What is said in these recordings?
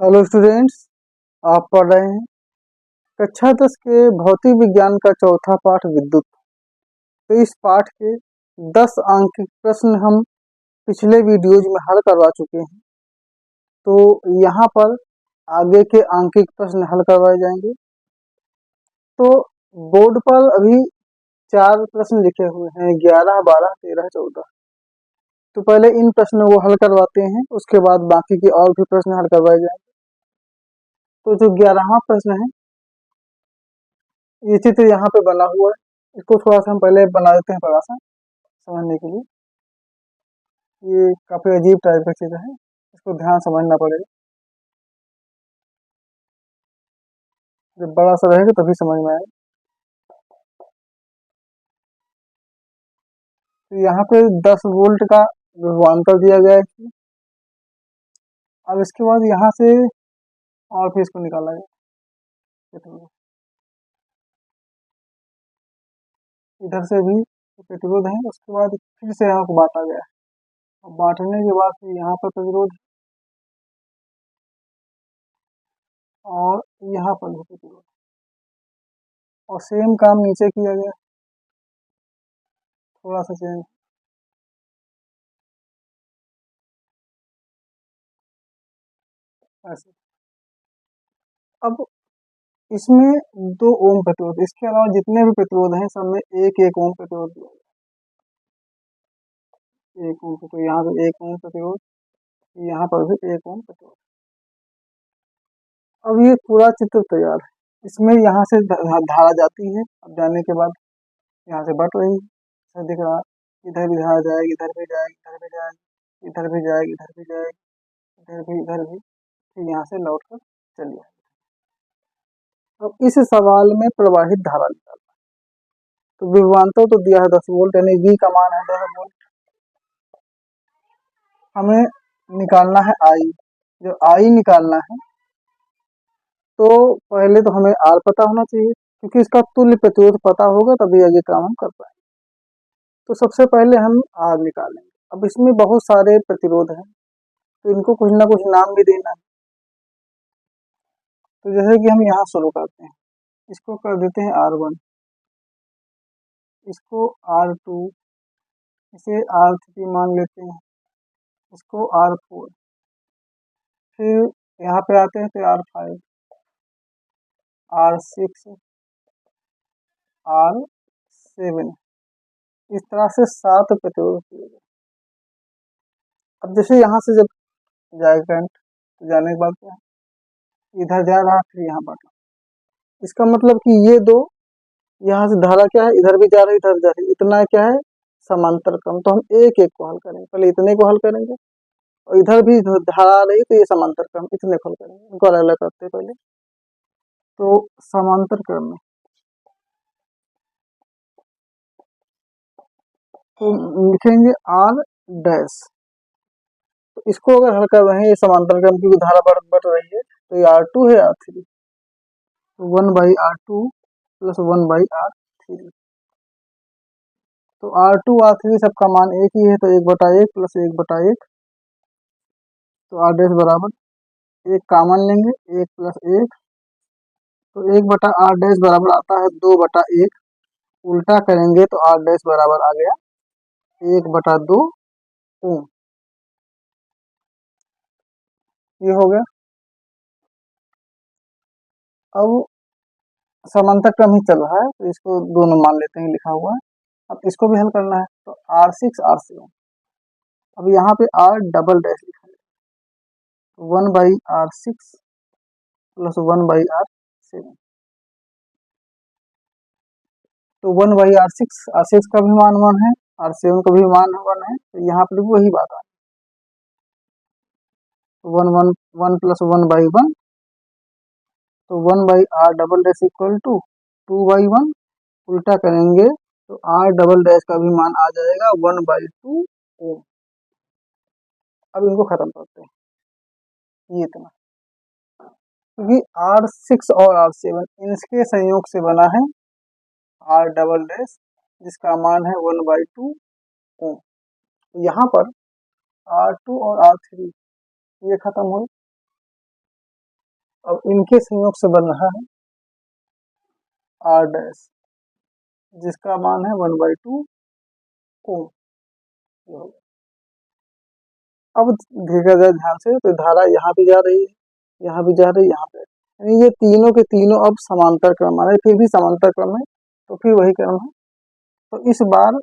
Hello students, आप पढ़ रहे हैं कक्षा 10 के भौतिक विज्ञान का चौथा पाठ विद्युत। तो इस पाठ के 10 अंक प्रश्न हम पिछले वीडियोज में हल करवा चुके हैं। तो यहाँ पर आगे के अंकित प्रश्न हल करवाए जाएंगे। तो बोर्ड पर अभी 4 प्रश्न लिखे हुए हैं, 11, 12, 13, 14। तो पहले इन प्रश्नों को हल करवाते हैं, उसके बाद बाकी के और भी प्रश्न हल करवाए जाएंगे। तो जो 11वां प्रश्न है, ये चित्र यहाँ पे बना हुआ है। इसको थोड़ा सा हम पहले बना देते हैं, बड़ा सा समझने के लिए। ये काफी अजीब टाइप का चित्र है, इसको ध्यान समझना पड़ेगा। जब बड़ा सा रहेगा तभी समझ में आएगा। तो यहाँ पे 10 वोल्ट का विभवांतर दिया गया है। अब इसके बाद यहाँ से और फिर इसको निकाला गया। इधर से भी प्रतिरोध है, उसके बाद फिर से यहाँ को बांटा गया है। अब बांटने के बाद फिर यहाँ पर प्रतिरोध और यहाँ पर भी प्रतिरोध, और सेम काम नीचे किया गया, थोड़ा सा चेंज ऐसे। अब इसमें 2 ओम प्रतिरोध, इसके अलावा जितने भी प्रतिरोध हैं सब में 1-1 ओम प्रतिरोध दिया गया। 1 ओम, तो यहाँ पे 1 ओम प्रतिरोध, यहाँ पर भी 1 ओम प्रतिरोध। अब ये पूरा चित्र तैयार है। इसमें यहाँ से धारा जाती है, अब जाने के बाद यहाँ से बढ़ रही है, दिख रहा है। इधर भी धारा जाएगी, इधर भी जाएगी, इधर भी जाएगी, इधर भी जाएगी, इधर भी जाएगी, इधर भी, फिर यहाँ से लौट कर चली आएगी। अब इस सवाल में प्रवाहित धारा निकालना। तो विभवांतर तो दिया है 10 वोल्ट, यानी V का मान है 10 वोल्ट। हमें निकालना है I। जो I निकालना है तो पहले तो हमें R पता होना चाहिए, क्योंकि इसका तुल्य प्रतिरोध पता होगा तभी आगे काम हम कर पाएंगे। तो सबसे पहले हम R निकालेंगे। अब इसमें बहुत सारे प्रतिरोध हैं, तो इनको कुछ ना कुछ नाम भी देना है। तो जैसे कि हम यहाँ शुरू करते हैं, इसको कर देते हैं R1, इसको R2, इसे R3 मान लेते हैं, इसको R4, फिर यहाँ पे आते हैं तो R5, R6, R7, इस तरह से 7 प्रतिरोध किए गए। अब जैसे यहाँ से जब जाएगा करंट, तो जाने के बाद क्या है, इधर जा रहा फिर यहाँ बढ़ रहा। इसका मतलब कि ये दो, यहाँ से धारा क्या है, इधर भी जा रही इधर जा रही, इतना क्या है समांतर क्रम। तो हम एक एक को हल करेंगे, पहले इतने को हल करेंगे, और इधर भी धारा आ रही तो ये समांतर क्रम, इतने को हल करेंगे। इनको अलग अलग करते हैं पहले। तो समांतर क्रम में तो लिखेंगे R डैश। तो इसको अगर हल कर रहे हैं, ये समांतर क्रम की धारा बढ़ रही है, तो ये R2 है R3, तो 1/R2 प्लस 1/R3। तो R2 R3 सबका मान एक ही है, तो 1/1 प्लस 1/1, तो R डैश बराबर 1 कॉमन लेंगे, 1 प्लस 1, तो 1/R डैश बराबर आता है 2/1। उल्टा करेंगे तो R डैश बराबर आ गया 1/2 ओम। ये हो गया। अब समांतर क्रम ही चल रहा है, तो इसको दोनों मान लेते हैं, लिखा हुआ है। अब इसको भी हल करना है, तो R6 R7। अब यहाँ पे R डबल डैश लिखा है, 1/R6 प्लस 1/R7। तो 1/R6, R6 का भी मान 1 है, R7 का भी मान 1 है, तो यहाँ पर भी वही बात आ 1 प्लस 1/1, तो 1/R double dash equal to 2/1। उल्टा करेंगे तो R डबल डैश का भी मान आ जाएगा 1/2 ओम। अब इनको खत्म करते हैं, ये इतना, क्योंकि R6 और R7 इनके संयोग से बना है R डबल डैश, जिसका मान है 1/2 ओम। यहाँ पर R2 और R3 ये खत्म हुए, अब इनके संयोग से बन रहा है आर डैश, जिसका मान है 1/2 ओम। अब देखा जाए ध्यान से तो धारा यहाँ भी जा रही है, यहाँ भी जा रही है, यहाँ पे, यानी ये तीनों के तीनों अब समांतर क्रम आ रहे, फिर भी समांतर क्रम है, तो फिर वही क्रम है। तो इस बार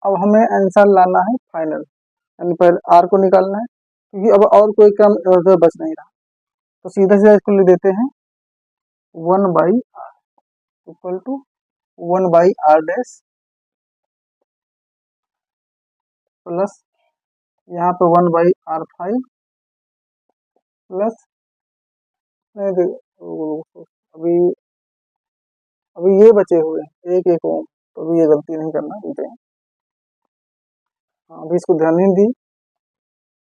अब हमें आंसर लाना है फाइनल, यानी पहले आर को निकालना है, क्योंकि अब और कोई क्रम इधर बच नहीं रहा। तो सीधा सीधा इसको लिख देते हैं 1/r equal to 1/r dash plus यहाँ पे 1/r5 प्लस अभी अभी ये बचे हुए हैं 1 ओम, तो अभी ये गलती नहीं करना मुझे। अभी इसको ध्यान नहीं दी,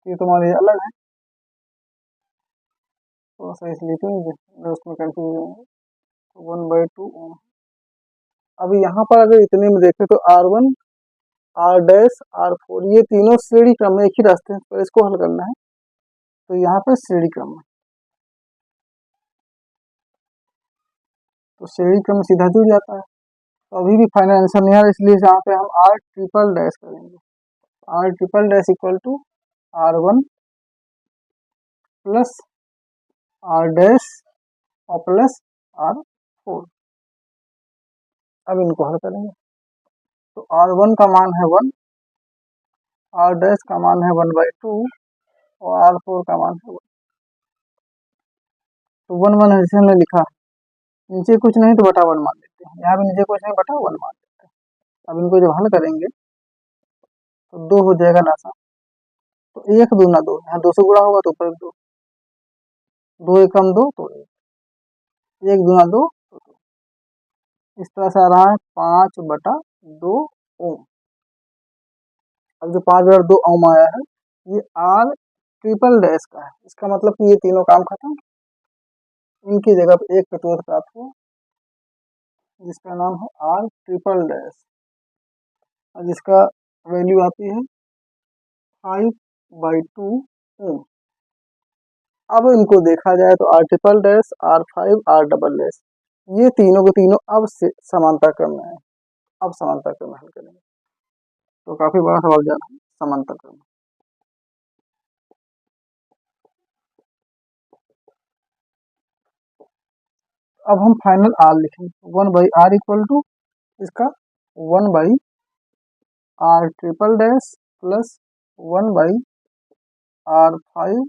ये तुम्हारे अलग है, थोड़ा सा इसलिए क्यों उसमें कंफ्यूज होंगे। 1/2 ओम। अभी यहाँ पर अगर इतने में देखें तो R1 आर डैश R4 ये तीनों श्रेणी क्रम में एक ही रास्ते हैं, पर इसको हल करना है, तो यहाँ पे श्रेणी क्रम है, तो श्रेणी क्रम सीधा जुड़ जाता है। तो अभी भी फाइनल आंसर नहीं आ रहा, इसलिए यहाँ पे हम आर ट्रिपल डैश करेंगे। R triple dash equal to R1 plus R dash और प्लस R4। अब इनको हल करेंगे, तो R1 का मान है 1, आर डैश का मान है 1/2 और R4 का मान है 1। तो 1 जैसे हमने लिखा, नीचे कुछ नहीं तो बटा 1 मान लेते हैं, यहाँ भी नीचे कुछ नहीं बटा 1 मान लेते हैं। अब इनको जब हल करेंगे तो 2 हो जाएगा नासा, तो 1 दूना 2, यहाँ 2 से गुणा होगा तो ऊपर 2, 2 एकम 2 तो 1 दूना 2 तो 2। इस तरह से आ रहा है 5/2 ओम। अब जो 5/2 ओम आया है ये आर ट्रिपल डैश का है, इसका मतलब कि ये तीनों काम खत्म, इनकी जगह पर एक प्रतिरोध प्राप्त हुआ जिसका नाम है आर ट्रिपल डैश, और जिसका वैल्यू आती है 5/2 ओम। अब इनको देखा जाए तो R triple dash R5 R double dash ये तीनों के तीनों अब से समांतर क्रम में है, अब समांतर क्रम में हल करेंगे, तो काफी बड़ा सवाल जा रहा है समांतर क्रम। अब हम फाइनल आर लिखेंगे, 1/r इक्वल टू इसका 1/r triple dash plus 1/r5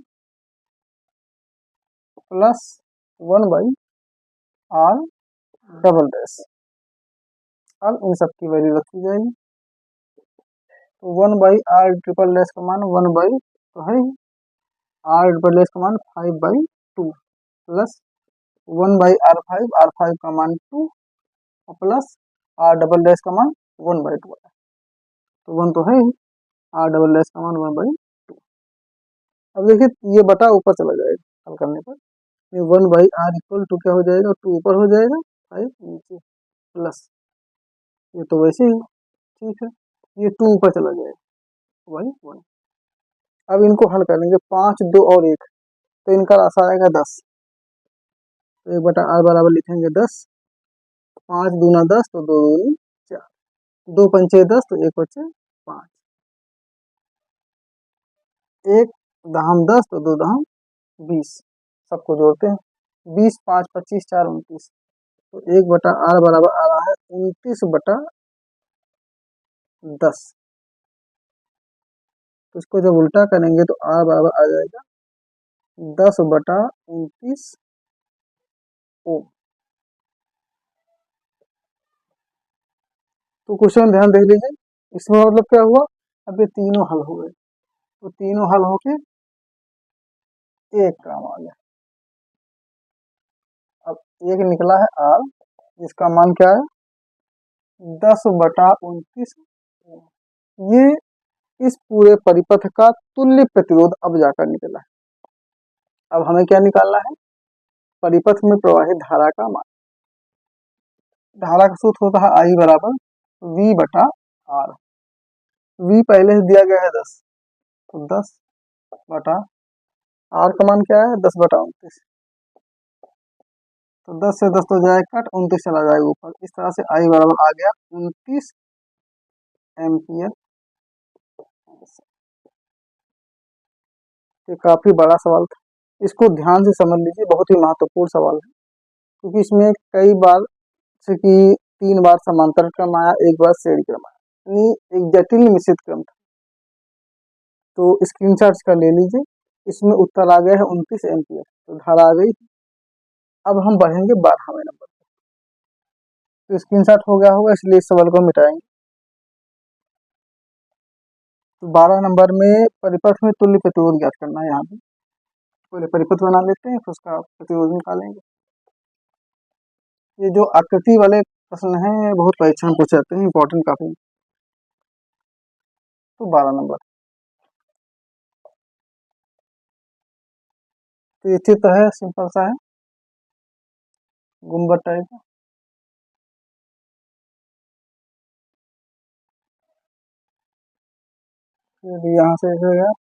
plus 1/r double dash. अब इन सब की वैल्यू रखी जाएगी, तो 1/r ट्रिपल डैश का मान 1 बाई तो है आर ट्रिपल डैश का मान 5/2 प्लस 1/r5, R5 का मान 2 और प्लस आर डबल डैश का मान 1/2 है, तो 1 तो है ही, आर डबल डैश का मान 1/2। अब देखिए ये बटा ऊपर चला जाएगा हल करने पर, ये 1/r इक्वल टू क्या हो जाएगा, 2 ऊपर हो जाएगा 5 नीचे प्लस ये तो वैसे ही ठीक है, ये 2 ऊपर चला जाएगा वही 1। अब इनको हल करेंगे 5, 2 और 1, तो इनका राशि आएगा 10, तो 1/r बराबर लिखेंगे 10, 5 दूना 10 तो 2 दूनी 4, 2 पंचे 10 तो 1 बचे 5, 1 दहम 10 तो 2 दहम 20, सबको जोड़ते हैं 20, 5, 25, 4, 29, तो 1/r बराबर आ रहा है 29/10। तो इसको जब उल्टा करेंगे तो r बराबर आ जाएगा 10/29 ओम। तो क्वेश्चन ध्यान देख लीजिए, इसमें मतलब क्या हुआ, अब ये तीनों हल हो गए, तो तीनों हल होके एक काम आ गया। अब एक निकला है R, जिसका मान क्या है 10/29, ये इस पूरे परिपथ का तुल्य प्रतिरोध अब जाकर निकला है। अब हमें क्या निकालना है, परिपथ में प्रवाहित धारा का मान। धारा का सूत्र होता है I बराबर V/R, V पहले से दिया गया है 10, तो 10 बटा R का मान क्या है 10/29, तो 10 से 10 तो जाए कट, 29 चला जाएगा ऊपर। इस तरह से आई बराबर आ गया 29 एम्पियर। ये काफी बड़ा सवाल था, इसको ध्यान से समझ लीजिए, बहुत ही महत्वपूर्ण सवाल है, क्योंकि इसमें कई बार जैसे कि 3 बार समांतर क्रम आया, 1 बार श्रेणी क्रम आया, यानी एक जटिल मिश्रित क्रम था। तो स्क्रीनशॉट कर ले लीजिए, इसमें उत्तर आ गया है 29 एम्पियर, तो धारा आ गई। अब हम बढ़ेंगे 12वें नंबर पर। तो स्क्रीनशॉट हो गया होगा, इसलिए इस सवाल को मिटाएंगे। तो 12 नंबर में परिपथ में तुल्य प्रतिरोध ज्ञात करना है। यहाँ पे पहले परिपथ बना लेते हैं, फिर उसका प्रतिरोध निकालेंगे। ये जो आकृति वाले प्रश्न हैं बहुत परीक्षा में पूछे जाते हैं, इंपॉर्टेंट काफी। तो 12 नंबर, तो ये चित्र है, सिंपल सा है, गुम्बद टाइप का। फिर यहाँ से हो गया,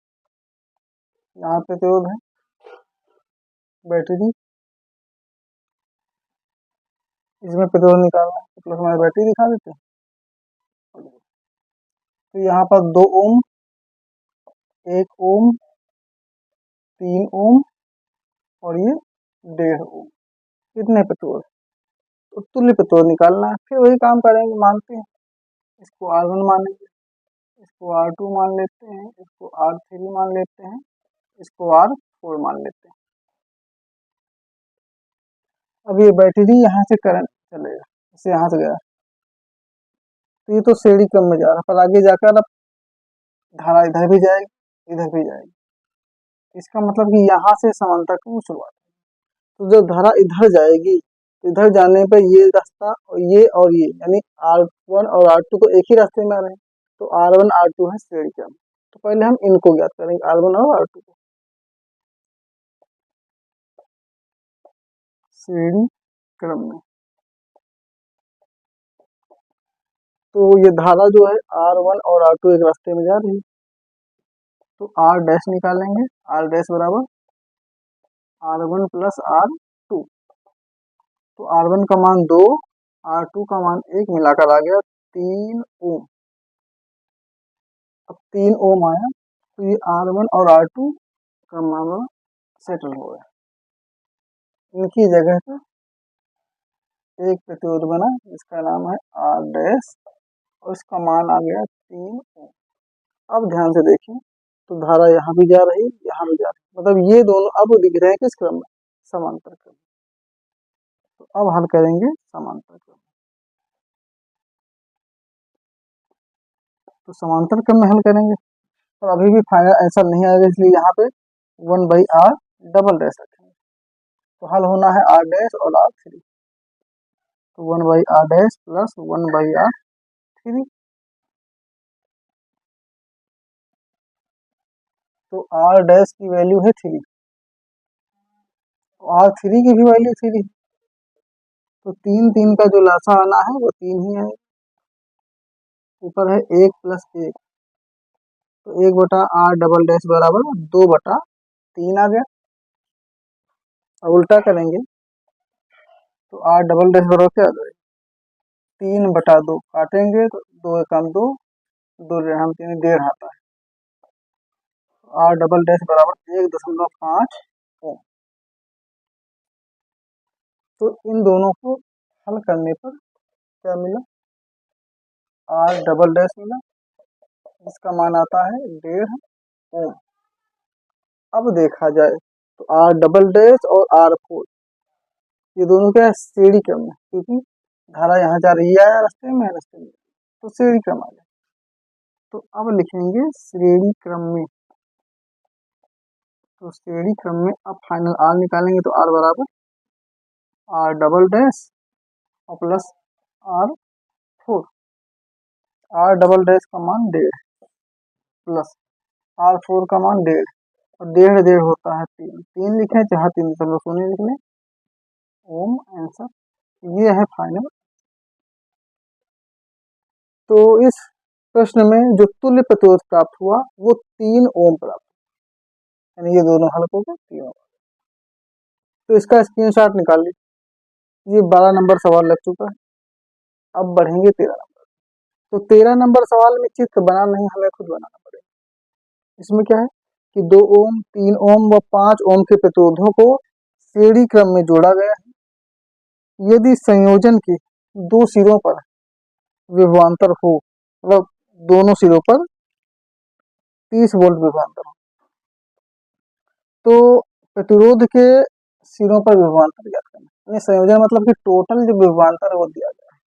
यहाँ प्रतिरोध है, बैटरी, इसमें प्रतिरोध निकालना है, तो प्लस हमारी बैटरी दिखा देते हैं। तो यहाँ पर 2 ओम, 1 ओम, 3 ओम और ये 1.5 ओम, कितने प्रतिरोध, तो तुल्य प्रतिरोध निकालना है। फिर वही काम करेंगे, मानते हैं, इसको R1 मानेंगे, इसको R2 मान लेते हैं, इसको R3 मान लेते हैं, इसको R4 मान लेते हैं। अब ये बैटरी यहाँ से करंट चलेगा, इसे यहाँ से गया, तो ये तो श्रेणी क्रम में जा रहा है, पर आगे जाकर अब धारा इधर भी जाएगी, इधर भी जाएगी। इसका मतलब कि यहाँ से समांतर क्रम शुरुआत, तो जब धारा इधर जाएगी, तो इधर जाने पर ये रास्ता और ये यानी R1 और R2 तो एक ही रास्ते में आ रहे हैं, तो R1 R2 है श्रेणी क्रम। तो पहले हम इनको ज्ञात करेंगे, R1 और R2 को श्रेणी क्रम में। तो ये धारा जो है R1 और R2 एक रास्ते में जा रही है, तो R डैश निकालेंगे, R डैश बराबर R1 प्लस R2। तो R1 का मान 2, R2 का मान 1, मिलाकर आ गया 3 ओम। अब 3 ओम आया, तो ये R1 और R2 का मामला सेटल हो गया। इनकी जगह पर एक प्रतिरोध बना, इसका नाम है R डैश, और इसका मान आ गया 3 ओम। अब ध्यान से देखिए, तो धारा यहाँ भी जा रही, यहाँ भी जा रही, मतलब ये दोनों अब दिख रहे हैं किस क्रम में, समांतर क्रम। तो अब हल करेंगे समांतर क्रम। तो समांतर क्रम में हल करेंगे, और अभी भी फाइनल आंसर नहीं आएगा, इसलिए यहाँ पे 1/r डबल डैश रखेंगे। तो हल होना है R डैश और R3, तो 1/r डैश प्लस 1/r3। तो R डैश की वैल्यू है 3, R3 की भी वैल्यू 3, तो 3 का जो लासा आना है वो 3 ही है। ऊपर है 1 प्लस 1, तो 1/r डबल डैश बराबर 2/3 आ गया। अब उल्टा करेंगे, तो R डबल डैश बराबर क्या आ जाएगा, 3/2, काटेंगे तो 2 एकम 2, 2 हम 3, 1.5 आता है। R डबल डैश बराबर 1.5 ओम। तो इन दोनों को हल करने पर क्या मिला, R डबल डैश मिला, इसका मान आता है 1.5 ओम। अब देखा जाए तो R डबल डैश और R4 ये दोनों क्या है, श्रेणी क्रम में, क्योंकि धारा यहाँ जा रही है रास्ते में, तो श्रेणी क्रम आ गया। तो अब लिखेंगे श्रेणी क्रम में, तो श्रेणी क्रम में अब फाइनल R निकालेंगे, तो R बराबर R डबल डैश और plus R4। R double dash का मान 1.5 प्लस R4 का मान 1.5, और 1.5 होता है 3 लिखें चाहे 3.0 लिख लें, ओम आंसर। ये है फाइनल। तो इस प्रश्न में जो तुल्य प्रतिरोध प्राप्त हुआ वो 3 ओम प्राप्त, यानी ये दोनों हल हो गए 3 ओम। तो इसका स्क्रीनशॉट निकाल लीजिए। ये 12 नंबर सवाल लग चुका है। अब बढ़ेंगे 13 नंबर। तो 13 नंबर सवाल में चित्र बना नहीं, हमें खुद बनाना पड़ेगा। इसमें क्या है कि 2 ओम, 3 ओम व 5 ओम के प्रतिरोधों को श्रेणी क्रम में जोड़ा गया है। यदि संयोजन के दो सिरों पर विभवांतर हो, मतलब दोनों सिरों पर 30 वोल्ट विभवांतर हो, तो प्रतिरोध के सिरों पर विभवांतर ज्ञात करना। यानी संयोजन मतलब कि टोटल जो विभवांतर है वो दिया गया है,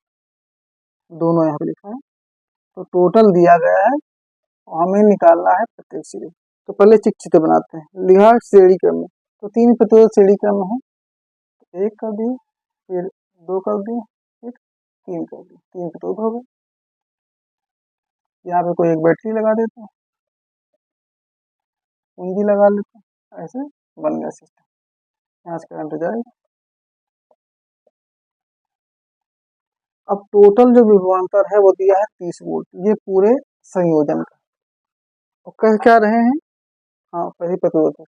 दोनों यहाँ पे लिखा है, तो टोटल दिया गया है, हमें निकालना है प्रत्येक सिरे। तो पहले चित्र बनाते हैं। लिखा श्रेणी क्रम में, तो 3 प्रतिरोध श्रेणी क्रम में है, 1 कर दिए, फिर 2 कर दिए, फिर 3 कर दिए, 3 प्रतिरोध हो गए। यहाँ पे कोई एक बैटरी लगा देते हैं, कुंजी लगा लेते हैं, ऐसे बन गया सिस्टम। यहाँ से करंट जाएगा। अब टोटल जो विभवांतर है वो दिया है 30 वोल्ट, ये पूरे संयोजन का। तो कह क्या रहे हैं, हाँ पहले प्रतिरोध है,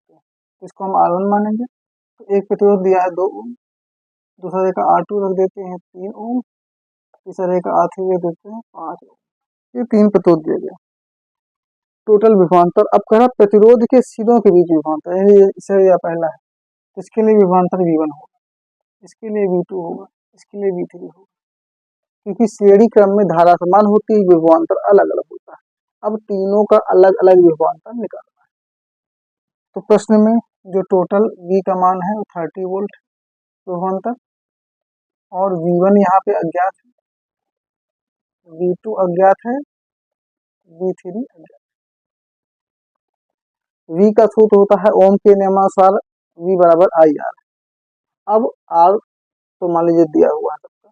इसको हम R1 मानेंगे। तो एक प्रतिरोध दिया है 2 ओम, दूसरे का R2 रख देते हैं 3 ओम, तीसरे का R3 रख देते हैं 5 ओम। ये 3 प्रतिरोध दिए गए। टोटल विभवांतर अब कह रहा प्रतिरोध के सिरों के बीच विभवांतर, इसे या पहला है, तो इसके लिए विभवांतर V1 होगा, इसके लिए V2 होगा, इसके लिए V3 होगा, क्योंकि श्रेणी क्रम में धारा समान होती है, विभवांतर अलग अलग होता है। अब तीनों का अलग अलग विभवांतर निकालना है। तो प्रश्न में जो टोटल V का मान है वो 30 वोल्ट विभवांतर, और V1 यहाँ पे अज्ञात है, V2 अज्ञात है, V3 अज्ञात। V का सूत्र होता है ओम के नियमानुसार V बराबर IR। अब R तो मान लीजिए दिया हुआ है सबका,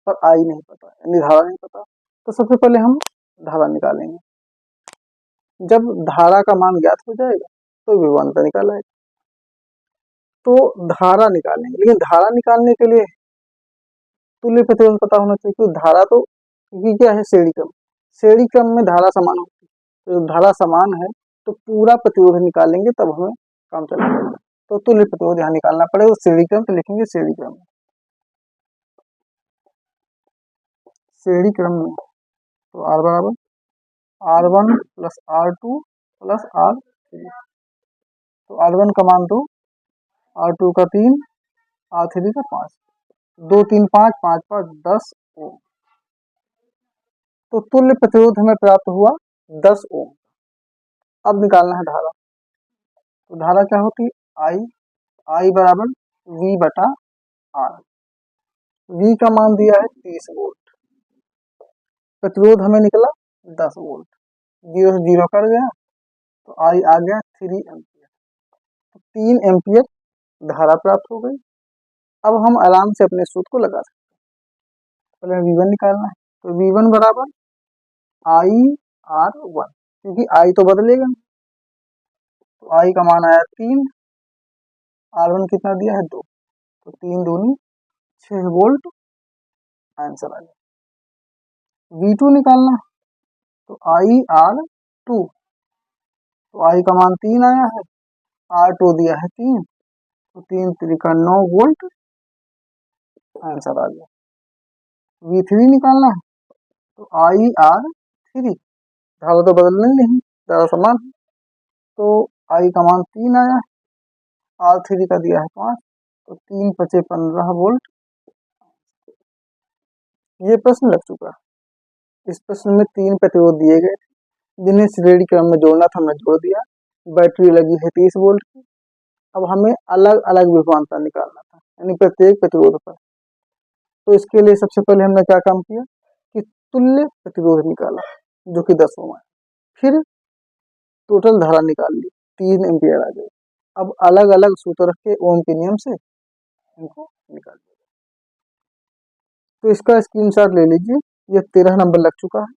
पर I नहीं पता, यानी धारा नहीं पता। तो सबसे पहले हम धारा निकालेंगे। जब धारा का मान ज्ञात हो जाएगा तो विभवांतर निकाला है। तो धारा निकालेंगे, लेकिन धारा निकालने के लिए तुल्य प्रतिरोध पता होना चाहिए, क्योंकि धारा तो ये क्या है, श्रेणी क्रम, श्रेणी क्रम में धारा समान होती है। तो धारा समान है तो पूरा प्रतिरोध निकालेंगे, तब हमें काम चलेगा। तो तुल्य प्रतिरोध यहाँ निकालना पड़ेगा, श्रेणी क्रम, तो लिखेंगे श्रेणी क्रम, श्रेणी क्रम में। तो R बराबर R1 plus R2 plus R3। तो R1 का मान 2, R2 का 3, R3 का 5, 2 3 5 5 5 10 ओम। तो तुल्य प्रतिरोध हमें प्राप्त हुआ 10 ओम। अब निकालना है धारा। तो धारा क्या होती है, I बराबर V बटा R। V का मान दिया है 30 वोल्ट, प्रतिरोध हमें निकला 10 वोल्ट, 0 से 0 कर गया, तो I आ गया 3 एम्पियर। तो 3 एम्पियर धारा प्राप्त हो गई। अब हम आराम से अपने सूत्र को लगा सकते हैं। पहले V1 निकालना है, तो V1 बराबर IR1, क्योंकि I तो बदलेगा, तो I का मान आया 3, R1 कितना दिया है 2, तो 3 दूनी 6 वोल्ट, आंसर आ गया। V2 निकालना है, तो IR2, तो I का मान 3 आया है, R2 दिया है 3, तो 3 त्रिका 9 वोल्ट, आंसर आ गया। V3 निकालना है, तो IR3, धारा तो बदलने नहीं, धारा समान है, तो I का मान 3 आया है, R3 का दिया है 5, तो 3 5 15 वोल्ट। ये प्रश्न लग चुका है। इस प्रश्न में 3 प्रतिरोध दिए गए थे, जिन्हें श्रेणी क्रम में जोड़ना था, हमने जोड़ दिया। बैटरी लगी है 30 वोल्ट की। अब हमें अलग अलग विभवांतर निकालना था, यानी प्रत्येक प्रतिरोध पर। तो इसके लिए सबसे पहले हमने क्या काम किया कि तुल्य प्रतिरोध निकाला, जो कि 10 ओम है। फिर टोटल धारा निकाल ली, 3 एम्पियर आ गई। अब अलग अलग सूत्र रख के ओम के नियम से इनको निकाल लिया। तो इसका स्क्रीनशॉट ले लीजिए, ये 13 नंबर लग चुका है।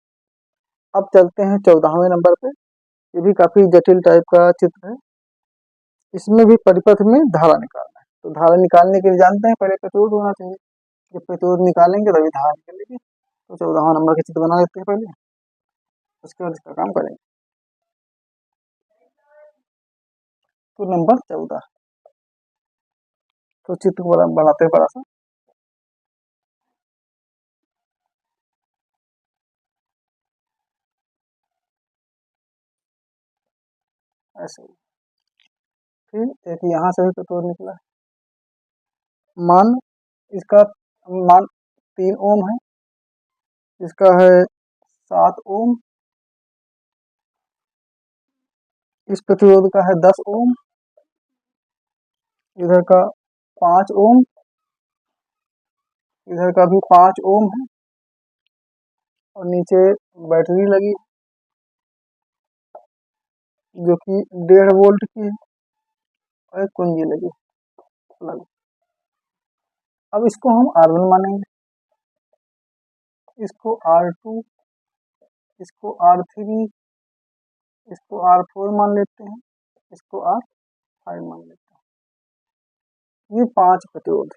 अब चलते हैं 14वें नंबर पे। ये भी काफी जटिल टाइप का चित्र है। इसमें भी परिपथ में धारा निकालना है। तो धारा निकालने के लिए जानते हैं पहले प्रतिरोध होना चाहिए, जब प्रतिरोध निकालेंगे तभी धारा निकलेगी। तो 14वां नंबर का चित्र बना लेते हैं पहले, उसके बाद इसका काम करेंगे। तो नंबर 14, तो चित्र बनाते हैं बड़ा सा। ऐसे। फिर एक यहाँ से भी प्रतिरोध निकला, मान इसका मान 3 ओम है, इसका है 7 ओम, इस प्रतिरोध का है 10 ओम, इधर का 5 ओम, इधर का भी 5 ओम है, और नीचे बैटरी लगी जो कि 1.5 वोल्ट की है, और एक कुंजी लगी अलग। अब इसको हम R1 मानेंगे, इसको R2, इसको R3, इसको R4 मान लेते हैं, इसको R5 मान लेते हैं। ये 5 प्रतिरोध।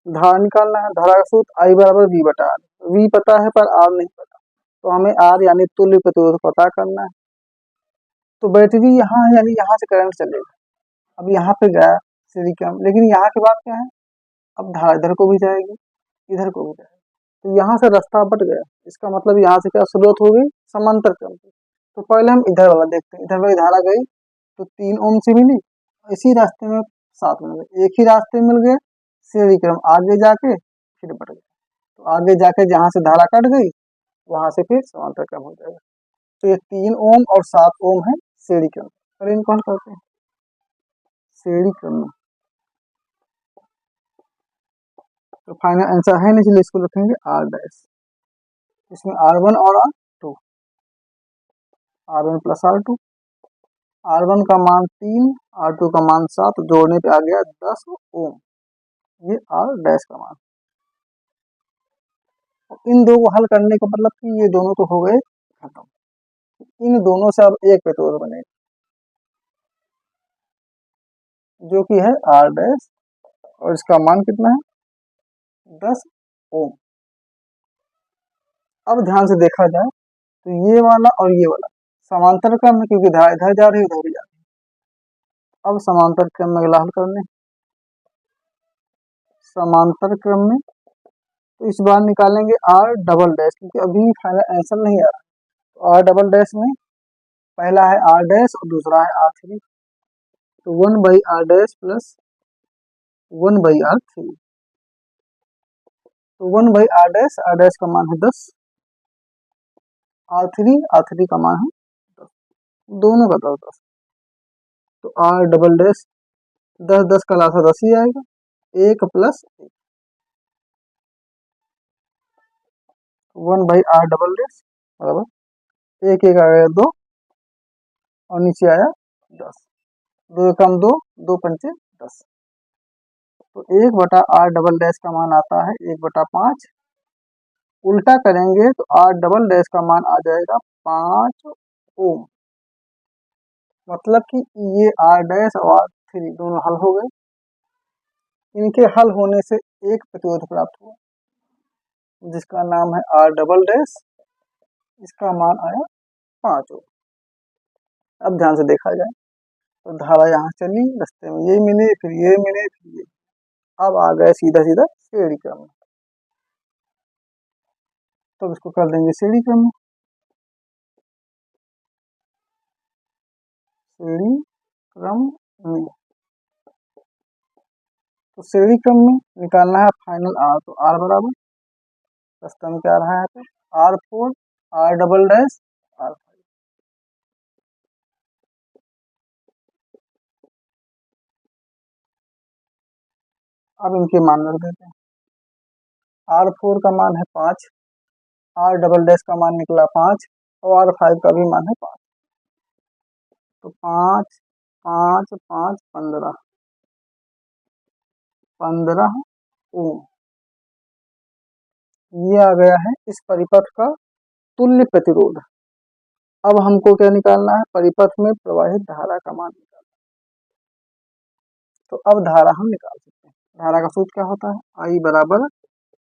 धारा निकालना है, धारा का सूत्र I बराबर V बटा R। V पता है पर R नहीं पता, तो हमें R यानी तुल्य प्रतिरोध पता करना है। तो बैटरी यहाँ है यानी यहाँ से करंट चलेगा, अब यहाँ पे गया सिलिकॉन, लेकिन यहाँ के बाद क्या है, अब धारा इधर को भी जाएगी, इधर को भी जाएगी, तो यहाँ से रास्ता बट गया, इसका मतलब यहाँ से क्या शुरुआत हो गई, समांतर क्रम की। तो पहले हम इधर वाला देखते हैं, इधर वाली धारा गई तो 3 ओम से मिली, इसी रास्ते में 7 मिल गए, एक ही रास्ते मिल गए, श्रेणी क्रम आगे जाके फिर बढ़ गए, तो आगे जाके जहाँ से धारा कट गई वहां से फिर समांतर क्रम हो जाएगा। तो ये 3 ओम और 7 ओम है श्रेणी क्रम, और इनको हम करते हैं श्रेणी क्रम में। तो फाइनल आंसर है नहीं, इसलिए इसको लिखेंगे R डैश, इसमें R1 और R2, R1 plus R2, R1 का मान 3, R2 का मान 7, जोड़ने पे आ गया 10 ओम, ये R डैश का मान। इन दो को हल करने का मतलब कि ये दोनों तो हो गए खत्म, इन दोनों से अब एक प्रतिरोध बनेगा जो कि है R डैश, और इसका मान कितना है 10 ओम। अब ध्यान से देखा जाए तो ये वाला और ये वाला समांतर क्रम में, क्योंकि धारा इधर जा रही है उधर भी जा रही है। अब समांतर क्रम में अगला हल करने, समांतर क्रम में तो इस बार निकालेंगे R डबल डैश, क्योंकि अभी फाइनल आंसर नहीं आ रहा, तो R डबल डैश में पहला है R डैश और दूसरा है R3, तो 1/R डैश प्लस 1/R3, तो 1/R डैश का मान है 10, R3 का मान है 10, दोनों का 10 10, तो R डबल डैश 10 10 का लासा 10 ही आएगा, 1 प्लस 1/R डबल डैश बराबर 1 1 आ गया 2, और नीचे आया 10, 2 एकम 2, 2 पंचे 10, तो 1/R डबल डैश का मान आता है 1/5, उल्टा करेंगे तो R डबल डैश का मान आ जाएगा 5 ओम, मतलब कि ये R डैश और R3 दोनों हल हो गए, इनके हल होने से एक प्रतिरोध प्राप्त हुआ जिसका नाम है R डबल डैश, इसका मान आया 5 ओम। अब ध्यान से देखा जाए तो धारा यहाँ चली, रास्ते में ये मिले, फिर ये मिले, फिर ये, अब आ गए सीधा सीधा श्रेणी क्रम में, तो इसको कर देंगे श्रेणी क्रम में, श्रेणी क्रम में। तो श्रेणी क्रम में निकालना है फाइनल R, तो R बराबर रास्ते में क्या रहा है तो R4 R double dash R5। अब इनके मान रख देते हैं, R4 का मान है 5, R डबल डैश का मान निकला 5, और R5 का भी मान है 5, तो 5 5 5 15 ओम, ये आ गया है इस परिपथ का तुल्य प्रतिरोध। अब हमको क्या निकालना है, परिपथ में प्रवाहित धारा का मान निकालना, तो अब धारा हम निकाल सकते हैं। धारा का सूत्र क्या होता है, I बराबर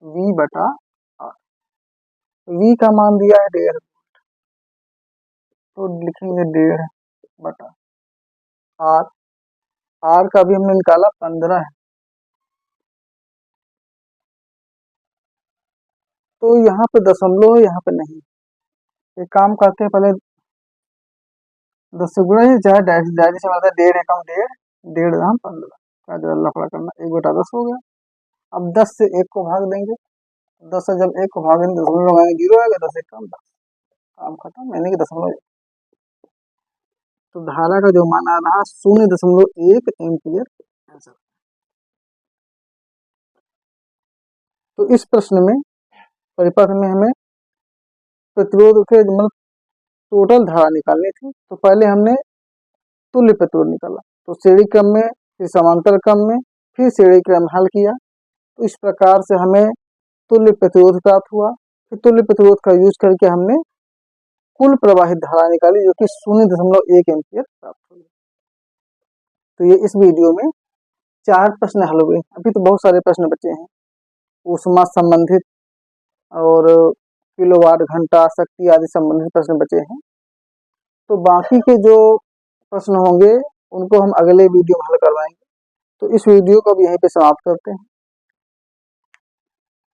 V बटा R, V का मान दिया है 1.5, तो लिखेंगे 1.5 बटा R, R का भी हमने निकाला 15 है, तो यहाँ पे दशमलव है, यहाँ पे नहीं, एक काम करते हैं पहले 10 से गुणा ही चाहे डायरेक्ट से मतलब 1.5 एकम 1.5, 1.5 दाम 15 का जो लफड़ा करना 1/10 हो गया। अब 10 से 1 को भाग देंगे, 10 से जब 1 को भागेंगे दशमलव लगाएंगे 0 आएगा, 10 एकम 10, काम खत्म, यानी कि दशमलव। तो धारा का जो मान आ रहा 0.1 एम्पियर आंसर। तो इस प्रश्न में परिपथ में हमें प्रतिरोध के मतलब टोटल धारा निकालनी थी, तो पहले हमने तुल्य प्रतिरोध निकाला, तो श्रेणी क्रम में, फिर समांतर क्रम में, फिर श्रेणी क्रम हल किया। तो इस प्रकार से हमें तुल्य प्रतिरोध प्राप्त हुआ। फिर तुल्य प्रतिरोध का यूज करके हमने कुल प्रवाहित धारा निकाली जो कि 0.1 एम्पियर प्राप्त हुई। तो ये इस वीडियो में 4 प्रश्न हल हुए। अभी तो बहुत सारे प्रश्न बचे हैं, ऊष्मा संबंधित और किलोवाट घंटा शक्ति आदि संबंधित प्रश्न बचे हैं। तो बाकी के जो प्रश्न होंगे उनको हम अगले वीडियो में हल करवाएंगे। तो इस वीडियो को अब यहीं पे समाप्त करते हैं।